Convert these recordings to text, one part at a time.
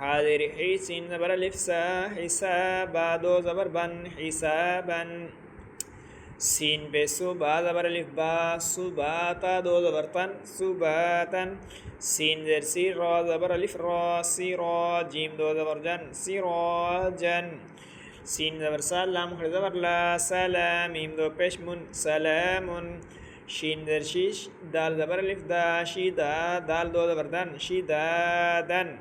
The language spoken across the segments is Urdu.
حاضر حسين زبر الف سا حسابا دو زبر بن حسابا سين بسو با زبر الف با سباتا دو زبر تن سباتا سين زر سي را زبر الف را سيرا جيم دو زبر جن سراجا سين زبر سلام خرج زبر لا سلام ميم دو پیش من سلام شين زر شيش دال زبر الف دا شيدا دال دو زبر دن شيدادن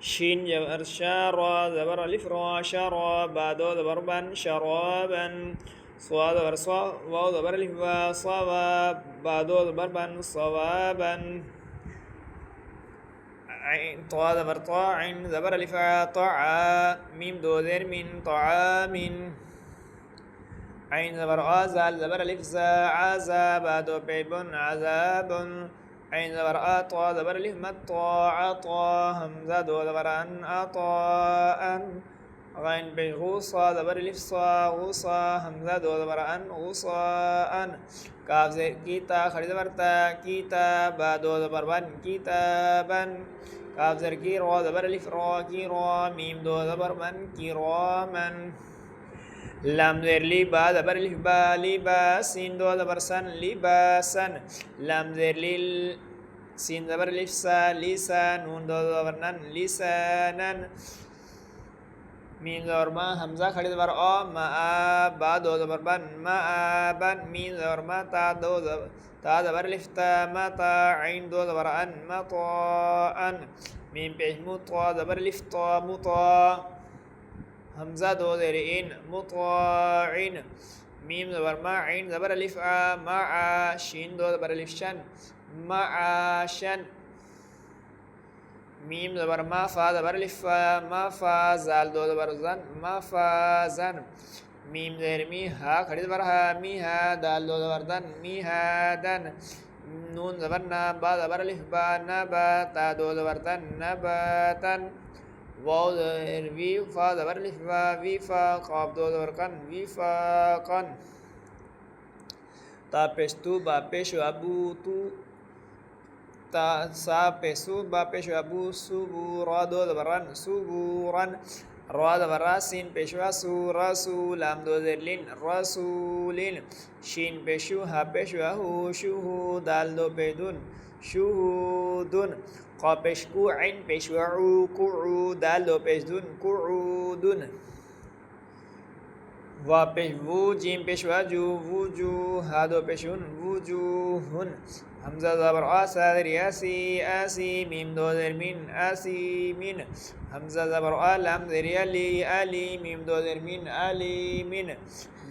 شين جبر شارا زبر الف را شرا بعد زبر بن شرابا صاد زبر صا واو زبر الف با صواب بعد زبر بن صوابا عين طا زبر طا عين زبر الف طعا ميم دو زر من طعام عين زبر زال زبر الف زا عزا بعد بيبن عذاب عين زبر طا زبر الف مطا عطا همزة دو زبر أن عطاء غين بغوصا زبر الف صا غوصا همزة دو زبر أن غوصاء كاف زر كيتا خري زبر تا كتابا دو زبر بن كتابا كاف زر كي را زبر الف را كرا ميم دو زبر بن كراما لام زر لي با زبر الف با لباس سين دو زبر سن لباسا لام زر لي سين زبر الف سا لسان نون دو زبر نن لسانا ميم زبر ما همزة خالد زبر آ ما با دو زبر بن ما بن ميم زبر ما تا دو زبر تا زبر الف تا متا عين دو زبر أن مطاء ميم بيش مطا زبر الف طا مطا همزة دو زر إن مطاع ميم زبر ما عين زبر الف مع شين دو زبر الف شن معاشا ميم زبر ما فا زبر الف ما فا زال دو زبر زن ما فازن ميم زر مي ها خري زبر ها مي ها دال دو زبر دن مي ها دن نون زبر نا با زبر الف با نباتا دو زبر تن نباتا واو زر وی فا زبر الف با وفا قاف دو زبر قن وفاقا تا پیش تو با پیش ابو تو تا سا پیسو با پیش ابو سبورا دو زبران سبوران را زبر سين پیشوا سو رسول لام دو زرلين رسولين شين پیشو ها پیشوا هو شهود دال دو بدون شهودون قا پیشکو عين پیشوا عو قعود دال دو پیشدون قعودون و پیش وو جیم پیشوا جو وجوه ها دو پیشون وجوهن همزة زبر آسا رياسي آسي ميم دو زر من آسي من همزة زبر لام زر يلي ألي ميم دو زر من ألي من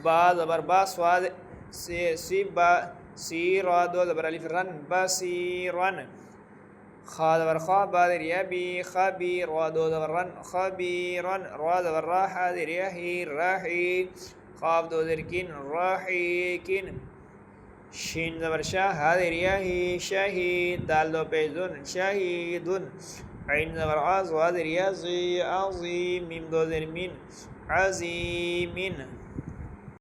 با زبر با صاد سي با سيرا دو زبر ألف رن بصيرا خا زبر خا با زر يبي خبير را دو زبر رن خبيرا را زبر راحة زر يحي راحي خاف دو زر كين راحيكين شين زبر شاه هذه رياهي شهيد دال دو بيزون شهيدون عين زبر عاز وهذه رياضي عظيم ميم دو زر مين عظيم